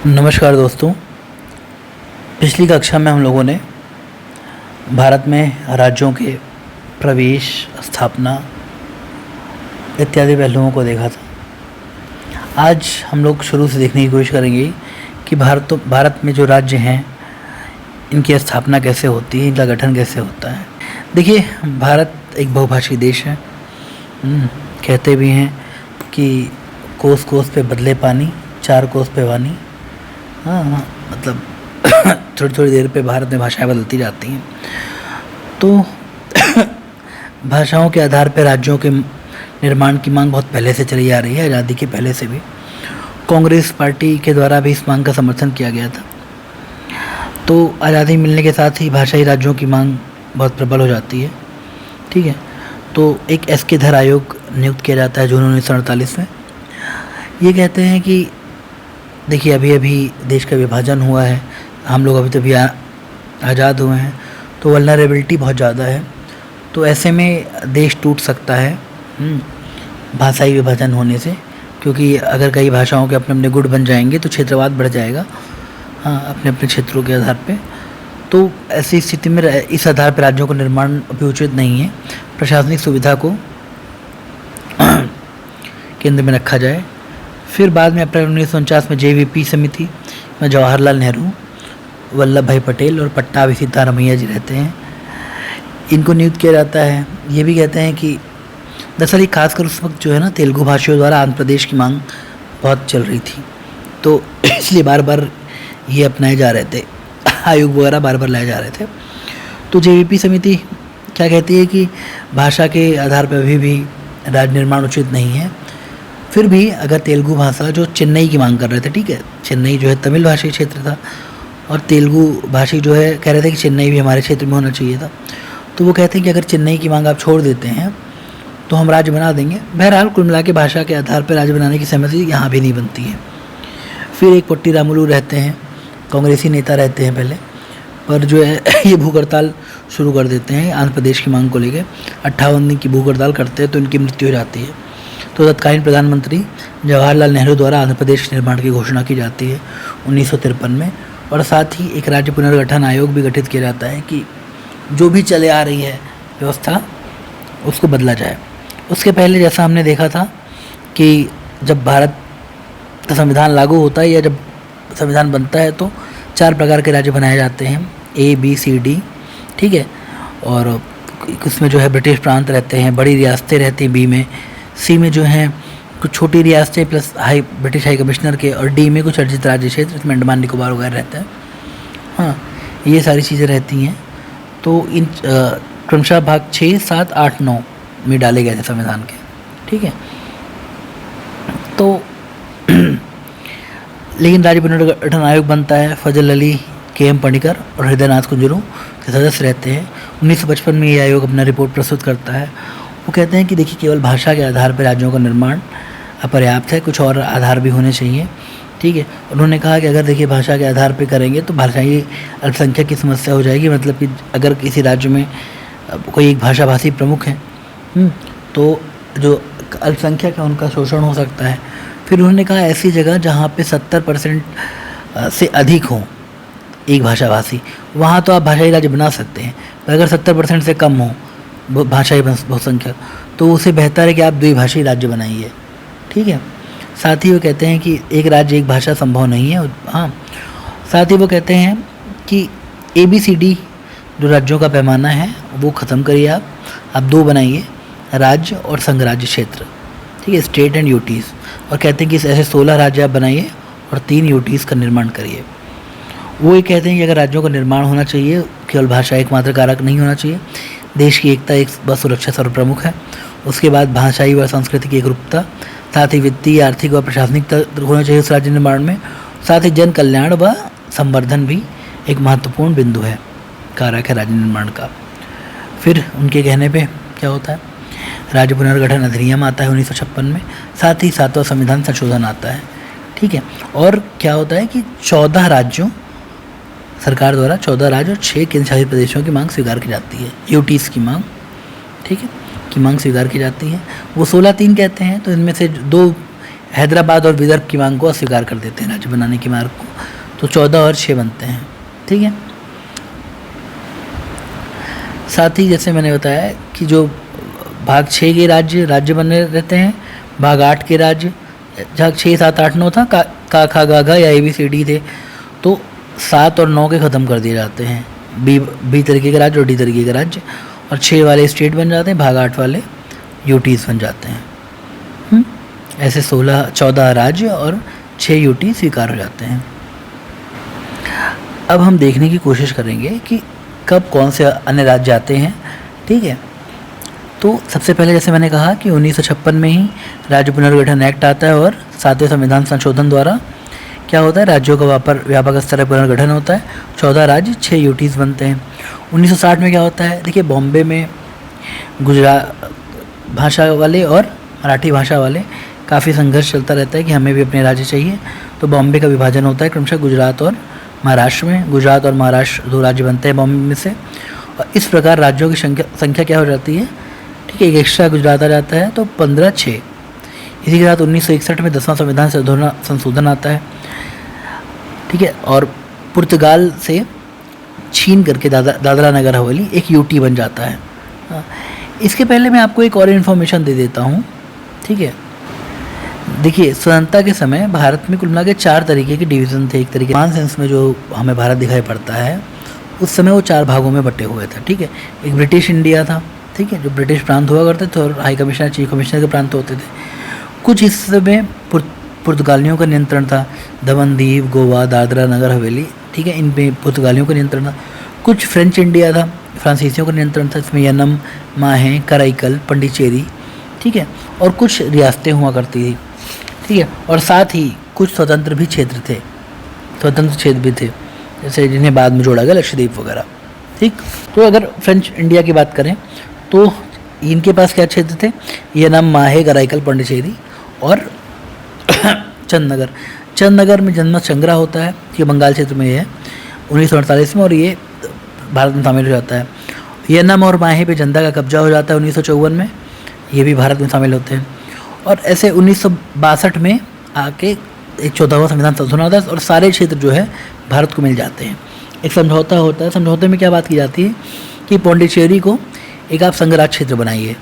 नमस्कार दोस्तों। पिछली कक्षा में हम लोगों ने भारत में राज्यों के प्रवेश, स्थापना इत्यादि पहलुओं को देखा था। आज हम लोग शुरू से देखने की कोशिश करेंगे कि भारत में जो राज्य हैं इनकी स्थापना कैसे होती है, इनका गठन कैसे होता है। देखिए, भारत एक बहुभाषी देश है। कहते भी हैं कि कोस कोस पे बदले पानी, चार कोस पे वानी। हाँ, मतलब थोड़ी थोड़ी देर पे भारत में भाषाएं बदलती जाती हैं। तो भाषाओं के आधार पर राज्यों के निर्माण की मांग बहुत पहले से चली आ रही है, आज़ादी के पहले से भी। कांग्रेस पार्टी के द्वारा भी इस मांग का समर्थन किया गया था। तो आज़ादी मिलने के साथ ही भाषाई राज्यों की मांग बहुत प्रबल हो जाती है। ठीक है, तो एक एस के धर आयोग नियुक्त किया जाता है जून 1948 में। ये कहते हैं कि देखिए, अभी अभी देश का विभाजन हुआ है, हम लोग अभी आज़ाद हुए हैं, तो वल्नरेबिलिटी बहुत ज़्यादा है। तो ऐसे में देश टूट सकता है भाषाई विभाजन होने से, क्योंकि अगर कई भाषाओं के अपने अपने गुट बन जाएंगे तो क्षेत्रवाद बढ़ जाएगा। हाँ, अपने अपने क्षेत्रों के आधार पे। तो ऐसी स्थिति में इस आधार पर राज्यों का निर्माण अभी उचित नहीं है। प्रशासनिक सुविधा को केंद्र में रखा जाए। फिर बाद में अप्रैल 1949 में JVP समिति में जवाहरलाल नेहरू, वल्लभ भाई पटेल और पट्टाभी सीतारामैया जी रहते हैं। इनको नियुक्त किया जाता है। ये भी कहते हैं कि दरअसल ये खासकर उस वक्त जो है ना, तेलुगु भाषियों द्वारा आंध्र प्रदेश की मांग बहुत चल रही थी, तो इसलिए बार बार ये अपनाए जा रहे थे, आयोग वगैरह बार बार लाए जा रहे थे। तो JVP समिति क्या कहती है कि भाषा के आधार पर अभी भी राज्य निर्माण उचित नहीं है। फिर भी अगर तेलुगु भाषा, जो चेन्नई की मांग कर रहे थे, ठीक है, चेन्नई जो है तमिल भाषी क्षेत्र था और तेलुगु भाषी जो है कह रहे थे कि चेन्नई भी हमारे क्षेत्र में होना चाहिए था। तो वो कहते हैं कि अगर चेन्नई की मांग आप छोड़ देते हैं तो हम राज्य बना देंगे। बहरहाल कुल मिला के भाषा के आधार पर राज्य बनाने की सहमति यहाँ भी नहीं बनती है। फिर एक पोट्टी रामुलू रहते हैं, कांग्रेसी नेता रहते हैं पहले, पर जो है ये भूख हड़ताल शुरू कर देते हैं आंध्र प्रदेश की मांग को लेकर। 58 दिन की भूख हड़ताल करते हैं तो इनकी मृत्यु हो जाती है। तो तत्कालीन प्रधानमंत्री जवाहरलाल नेहरू द्वारा आंध्र प्रदेश निर्माण की घोषणा की जाती है 1953 में। और साथ ही एक राज्य पुनर्गठन आयोग भी गठित किया जाता है कि जो भी चले आ रही है व्यवस्था उसको बदला जाए। उसके पहले जैसा हमने देखा था कि जब भारत का संविधान लागू होता है या जब संविधान बनता है तो 4 प्रकार के राज्य बनाए जाते हैं, A, B, C, D। ठीक है, और उसमें जो है ब्रिटिश प्रांत रहते हैं, बड़ी रियासतें रहती हैं B में, C में जो हैं कुछ छोटी रियासतें प्लस ब्रिटिश हाई कमिश्नर के, और D में कुछ अर्जित राज्य क्षेत्र, इसमें अंडमान निकोबार वगैरह रहता है। हाँ, ये सारी चीज़ें रहती हैं। तो इन क्रमशः भाग 6, 7, 8, 9 में डाले गए थे संविधान के। ठीक है, तो लेकिन राज्य पुनर्गठन आयोग बनता है। फजल अली, KM पणिकर और हृदयनाथ कुंजरू के सदस्य रहते हैं। 1955 में ये आयोग अपना रिपोर्ट प्रस्तुत करता है। वो कहते हैं कि देखिए, केवल भाषा के आधार पर राज्यों का निर्माण अपर्याप्त है, कुछ और आधार भी होने चाहिए। ठीक है, उन्होंने कहा कि अगर देखिए भाषा के आधार पर करेंगे तो भाषाई अल्पसंख्यक की समस्या हो जाएगी। मतलब कि अगर किसी राज्य में कोई एक भाषाभाषी प्रमुख है तो जो अल्पसंख्यक है उनका शोषण हो सकता है। फिर उन्होंने कहा ऐसी जगह जहाँ पे 70% से अधिक हो एक भाषाभाषी, वहाँ तो आप भाषाई राज्य बना सकते हैं। पर अगर 70% से कम हो भाषाई बहुसंख्यक, तो उससे बेहतर है कि आप द्विभाषी राज्य बनाइए। ठीक है, साथ ही वो कहते हैं कि एक राज्य एक भाषा संभव नहीं है। हाँ, साथ ही वो कहते हैं कि ABCD जो राज्यों का पैमाना है वो ख़त्म करिए, आप 2 बनाइए, राज्य और संघ राज्य क्षेत्र। ठीक है, स्टेट एंड यूटीज़। और कहते हैं कि ऐसे 16 राज्य आप बनाइए और 3 यूटीज़ का निर्माण करिए। वो ये कहते हैं कि अगर राज्यों का निर्माण होना चाहिए, केवल भाषा एकमात्र कारक नहीं होना चाहिए। देश की एकता एक व सुरक्षा सर्वप्रमुख है। उसके बाद भाषाई व सांस्कृतिक एकरूपता, साथ ही वित्तीय, आर्थिक व प्रशासनिक होना चाहिए उस राज्य निर्माण में। साथ ही जन कल्याण व संवर्धन भी एक महत्वपूर्ण बिंदु है, कारक है राज्य निर्माण का। फिर उनके कहने पे क्या होता है, राज्य पुनर्गठन अधिनियम आता है 1956 में। साथ ही 7वां संविधान संशोधन आता है। ठीक है, और क्या होता है कि 14 राज्यों सरकार द्वारा 14 राज्य और 6 केंद्र शासित प्रदेशों की मांग स्वीकार की जाती है, यूटीज़ की मांग। ठीक है, की मांग स्वीकार की जाती है। वो 16-3 कहते हैं, तो इनमें से 2 हैदराबाद और विदर्भ की मांग को अस्वीकार कर देते हैं राज्य बनाने की मांग को। तो 14 और 6 बनते हैं, ठीक है। साथ ही जैसे मैंने बताया कि जो भाग 6 के राज्य बने रहते हैं, भाग 8 के राज्य, जहाँ 6, 7, 8, 9 था, का खा गा घा या ABCD थे, तो 7 और 9 के ख़त्म कर दिए जाते हैं, बी तरीके के राज्य और डी तरीके के राज्य, और 6 वाले स्टेट बन जाते हैं, भाग 8 वाले यूटीज़ बन जाते हैं। ऐसे 14 राज्य और 6 यूटी स्वीकार हो जाते हैं। अब हम देखने की कोशिश करेंगे कि कब कौन से अन्य राज्य आते हैं, ठीक है। तो सबसे पहले जैसे मैंने कहा कि 1956 में ही राज्य पुनर्गठन एक्ट आता है और 7वें संविधान संशोधन द्वारा क्या होता है, राज्यों का व्यापक स्तर पर पुनर्गठन होता है। 14 राज्य, 6 यूटीज़ बनते हैं। 1960 में क्या होता है, देखिए बॉम्बे में गुजरात भाषा वाले और मराठी भाषा वाले काफ़ी संघर्ष चलता रहता है कि हमें भी अपने राज्य चाहिए। तो बॉम्बे का विभाजन होता है क्रमशः गुजरात और महाराष्ट्र में। गुजरात और महाराष्ट्र 2 राज्य बनते हैं बॉम्बे में से, और इस प्रकार राज्यों की संख्या क्या हो जाती है, ठीक है, एक एक्स्ट्रा गुजरात आ जाता है, तो 15-6। इसी के साथ 1961 में 10वां संविधान संशोधन आता है, ठीक है, और पुर्तगाल से छीन करके दादरा नगर हवेली एक यूटी बन जाता है। इसके पहले मैं आपको एक और इन्फॉर्मेशन दे देता हूँ, ठीक है। देखिए स्वतंत्रता के समय भारत में कुल मिला के 4 तरीके के डिवीज़न थे। एक तरीके मान सेंस में जो हमें भारत दिखाई पड़ता है, उस समय वो 4 भागों में बटे हुए थे, ठीक है। एक ब्रिटिश इंडिया था, ठीक है, जो ब्रिटिश प्रांत हुआ करते थे, और हाई कमिश्नर, चीफ कमिश्नर के प्रांत होते थे। कुछ हिस्से में पुर्तगालियों का नियंत्रण था, दमन दीव, गोवा, दादरा नगर हवेली, ठीक है, इन पे पुर्तगालियों का नियंत्रण था। कुछ फ्रेंच इंडिया था, फ्रांसीसियों का नियंत्रण था, इसमें यनम, माहे, कराईकल, पंडिचेरी, ठीक है, और कुछ रियासतें हुआ करती थी, ठीक है। और साथ ही कुछ स्वतंत्र भी क्षेत्र थे, स्वतंत्र क्षेत्र भी थे, जैसे जिन्हें बाद में जोड़ा गया, लक्षद्वीप वगैरह, ठीक। तो अगर फ्रेंच इंडिया की बात करें तो इनके पास क्या क्षेत्र थे, यनम, माहे, कराईकल, पंडिचेरी और चंदनगर में जनमत संग्रह होता है, ये बंगाल क्षेत्र में है 1948 में, और ये भारत में शामिल हो जाता है। यनम और माहे पे जनता का कब्जा हो जाता है 1954 में, ये भी भारत में शामिल होते हैं। और ऐसे 1962 में आके एक 14वां संविधान संशोधन होता है और सारे क्षेत्र जो है भारत को मिल जाते हैं। एक समझौता होता है, समझौते में क्या बात की जाती है कि पौंडीचेरी को एक आप संघराज क्षेत्र बनाइए,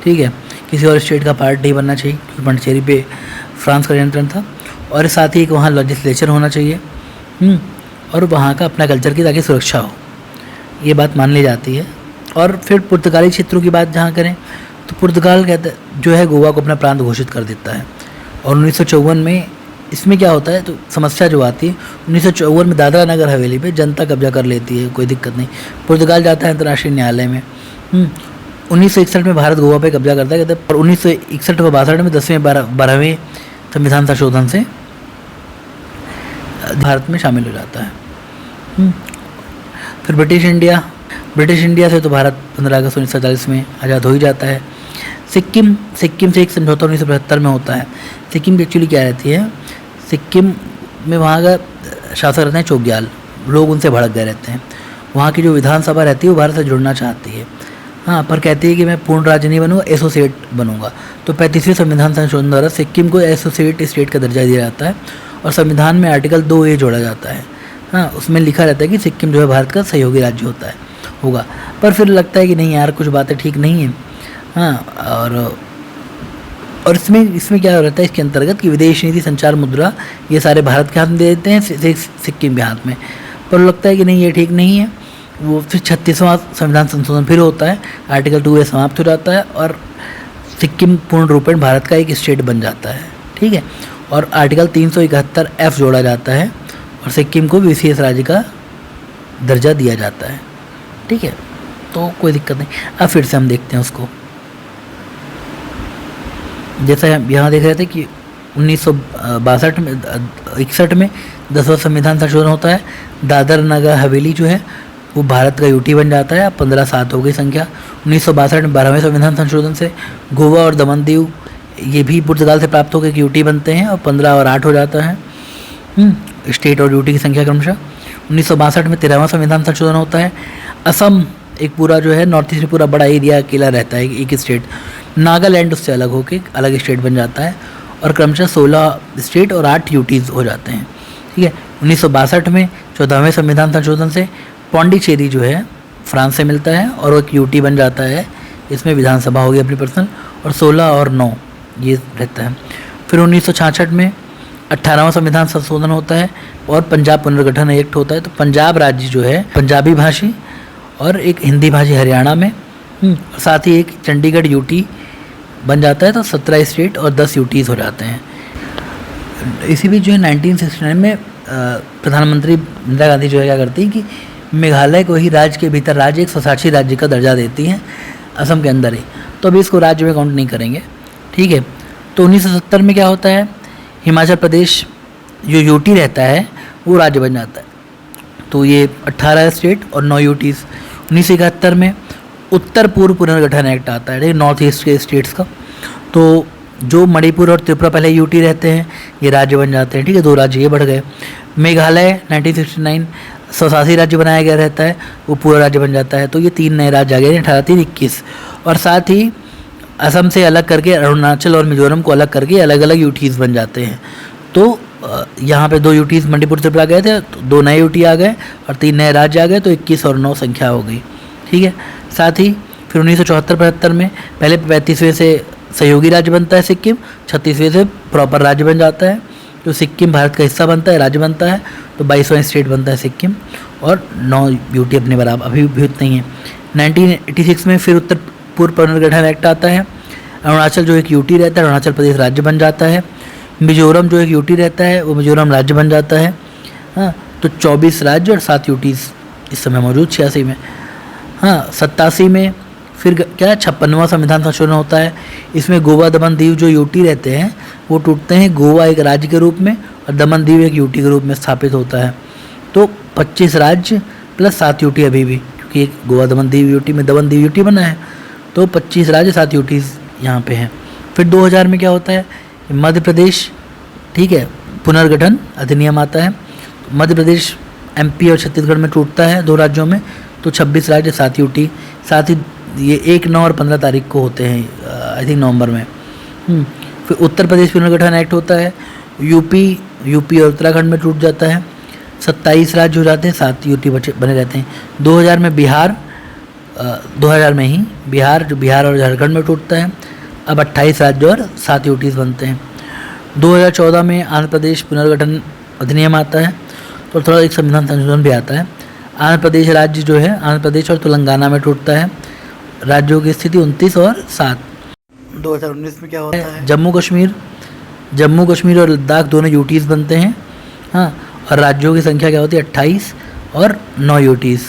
ठीक है, किसी और स्टेट का पार्ट नहीं बनना चाहिए, क्योंकि पौंडीचेरी पे फ्रांस का नियंत्रण था, और साथ ही एक वहाँ लेजिस्लेचर होना चाहिए, और वहाँ का अपना कल्चर की ताकि सुरक्षा हो, ये बात मान ली जाती है। और फिर पुर्तगाली क्षेत्रों की बात जहाँ करें तो पुर्तगाल कहते जो है गोवा को अपना प्रांत घोषित कर देता है, और 1954 में इसमें क्या होता है, तो समस्या जो आती है 1954 में दादरा नगर हवेली पे जनता कब्जा कर लेती है, कोई दिक्कत नहीं, पुर्तगाल जाता है अंतर्राष्ट्रीय न्यायालय में। 1961 में भारत गोवा पे कब्जा करता है, कहते हैं, और 1961 व 62 में 10वें 12वें संविधान संशोधन से भारत में शामिल हो जाता है। फिर ब्रिटिश इंडिया से तो भारत 15 अगस्त 1947 में आज़ाद हो ही जाता है। सिक्किम से एक समझौता 1975 में होता है। सिक्किम की एक्चुअली क्या रहती है, सिक्किम में वहाँ का शासक रहते हैं चोग्याल, लोग उनसे भड़क गए रहते हैं। वहाँ की जो विधानसभा रहती है वो भारत से जुड़ना चाहती है, हाँ, पर कहती है कि मैं पूर्ण राज्य नहीं बनूंगा, एसोसिएट बनूंगा। तो 35वें संविधान संशोधन द्वारा सिक्किम को एसोसिएट स्टेट का दर्जा दिया जाता है, और संविधान में आर्टिकल 2A जोड़ा जाता है, हाँ, उसमें लिखा रहता है कि सिक्किम जो है भारत का सहयोगी राज्य होगा। पर फिर लगता है कि नहीं यार, कुछ बातें ठीक नहीं हैं, हाँ। और इसमें क्या रहता है इसके अंतर्गत कि विदेश नीति, संचार, मुद्रा, ये सारे भारत के हाथ में दे देते हैं, सिक्किम के हाथ में। पर लगता है कि नहीं, ये ठीक नहीं है। वो फिर 36वां संविधान संशोधन फिर होता है, आर्टिकल 2A समाप्त हो जाता है, और सिक्किम पूर्ण रूपेण भारत का एक स्टेट बन जाता है, ठीक है। और आर्टिकल 371F जोड़ा जाता है, और सिक्किम को विशेष राज्य का दर्जा दिया जाता है, ठीक है। तो कोई दिक्कत नहीं। अब फिर से हम देखते हैं उसको, जैसा हम यहाँ देख रहे थे कि 1961 में 10वां संविधान संशोधन होता है। दादर नगर हवेली जो है वो भारत का यूटी बन जाता है। अब 15-7 हो गई संख्या। 1962 में 12वें संविधान संशोधन से गोवा और दमन दीव ये भी पुर्तगाल से प्राप्त होकर यूटी बनते हैं, और 15 और 8 हो जाता है स्टेट और यूटी की संख्या क्रमशः। 1962 में 13वां संविधान संशोधन होता है। असम एक पूरा जो है नॉर्थ ईस्ट में पूरा बड़ा एरिया अकेला रहता है, एक स्टेट। नागालैंड उससे अलग होकर अलग स्टेट बन जाता है। और क्रमशः 16 स्टेट और 8 यूटीज़ हो जाते हैं। ठीक है। 1962 में 14वें संविधान संशोधन से पौंडीचेरी जो है फ्रांस से मिलता है और वो एक यूटी बन जाता है। इसमें विधानसभा होगी अपनी पर्सनल, और 16 और 9 ये रहता है। फिर 1966 में 18वां संविधान संशोधन होता है और पंजाब पुनर्गठन एक्ट होता है। तो पंजाब राज्य जो है पंजाबी भाषी और एक हिंदी भाषी हरियाणा में, साथ ही एक चंडीगढ़ यूटी बन जाता है। तो 17 स्टेट और 10 यूटीज़ हो जाते हैं। इसी बीच जो है 1969 में प्रधानमंत्री इंदिरा गांधी जो है क्या करती है कि मेघालय को ही राज्य के भीतर राज्य एक स्वशासी राज्य का दर्जा देती हैं, असम के अंदर ही। तो अभी इसको राज्य में काउंट नहीं करेंगे। ठीक है। तो 1970 में क्या होता है, हिमाचल प्रदेश जो यूटी रहता है वो राज्य बन जाता है। तो ये 18 स्टेट और 9 यूटीज़। 1971 में उत्तर पूर्व पुनर्गठन एक्ट आता है, नॉर्थ ईस्ट के स्टेट्स का। तो जो मणिपुर और त्रिपुरा पहले यूटी रहते हैं ये राज्य बन जाते हैं। ठीक है, 2 राज्य ये बढ़ गए। मेघालय 1969 स्वशासी राज्य बनाया गया रहता है, वो पूरा राज्य बन जाता है। तो ये 3 नए राज्य आ गए, 18, 3, 21। और साथ ही असम से अलग करके अरुणाचल और मिजोरम को अलग करके अलग अलग यूटीज़ बन जाते हैं। तो यहाँ पे 2 यूटीज़ मणिपुर त्रिपुरा गए थे, तो 2 नए यूटी आ गए और 3 नए राज्य आ गए, तो 21 और 9 संख्या हो गई। ठीक है। साथ ही फिर 1974-75 में पहले 35वें से सहयोगी राज्य बनता है सिक्किम, 36वें से प्रॉपर राज्य बन जाता है। तो सिक्किम भारत का हिस्सा बनता है, राज्य बनता है। तो 22वां स्टेट बनता है सिक्किम, और 9 यूटी अपने बराबर अभी भी उतना ही है। 1986 में फिर उत्तर पूर्व पुनर्गठन एक्ट आता है। अरुणाचल जो एक यूटी रहता है, अरुणाचल प्रदेश राज्य बन जाता है। मिजोरम जो एक यूटी रहता है वो मिजोरम राज्य बन जाता है। हाँ, तो 24 राज्य और 7 यूटीज़ इस समय मौजूद 86 में। हाँ, 87 में फिर क्या 56वां संविधान संशोधन होता है। इसमें गोवा दमन दीव जो यूटी रहते हैं वो टूटते हैं, गोवा एक राज्य के रूप में और दमन दीव एक यूटी के रूप में स्थापित होता है। तो 25 राज्य प्लस 7 यूटी अभी भी, क्योंकि एक गोवा दमन दीव यूटी में दमन दीव यूटी बना है। तो 25 राज्य 7 यूटीज़ यहाँ पे हैं। फिर 2000 में क्या होता है, मध्य प्रदेश, ठीक है, पुनर्गठन अधिनियम आता है। मध्य प्रदेश एमपी और छत्तीसगढ़ में टूटता है 2 राज्यों में। तो 26 राज्य 7 यूटी। साथ ही ये 1, 9 और 15 तारीख को होते हैं, आई थिंक नवंबर में। फिर उत्तर प्रदेश पुनर्गठन एक्ट होता है। यूपी और उत्तराखंड में टूट जाता है। 27 राज्य हो जाते हैं, 7 यूटी बने रहते हैं। 2000 में बिहार, 2000 में ही बिहार और झारखंड में टूटता है। अब 28 राज्य और 7 यूटीज़ बनते हैं। 2014 में आंध्र प्रदेश पुनर्गठन अधिनियम आता है, तो थोड़ा एक संविधान संशोधन भी आता है। आंध्र प्रदेश राज्य जो है आंध्र प्रदेश और तेलंगाना में टूटता है। राज्यों की स्थिति 29 और 7। 2019 में क्या होता है, जम्मू कश्मीर और लद्दाख दोनों यूटीज़ बनते हैं। हाँ, और राज्यों की संख्या क्या होती है 28 और 9 यूटीज़।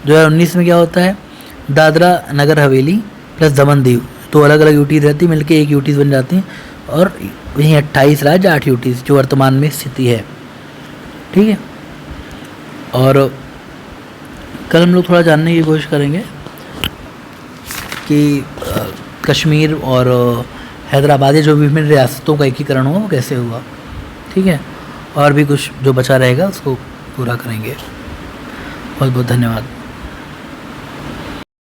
2019 में क्या होता है, दादरा नगर हवेली प्लस दमन दीव, तो अलग अलग यूटीज़ रहती है, मिलके एक यूटीज़ बन जाती हैं। और वहीं 28 राज्य 8 यूटीज़ जो वर्तमान में स्थिति है। ठीक है। और कल हम लोग थोड़ा जानने की कोशिश करेंगे कि कश्मीर और हैदराबाद जो विभिन्न रियासतों का एकीकरण हुआ वो कैसे हुआ। ठीक है। और भी कुछ जो बचा रहेगा उसको पूरा करेंगे। बहुत बहुत धन्यवाद।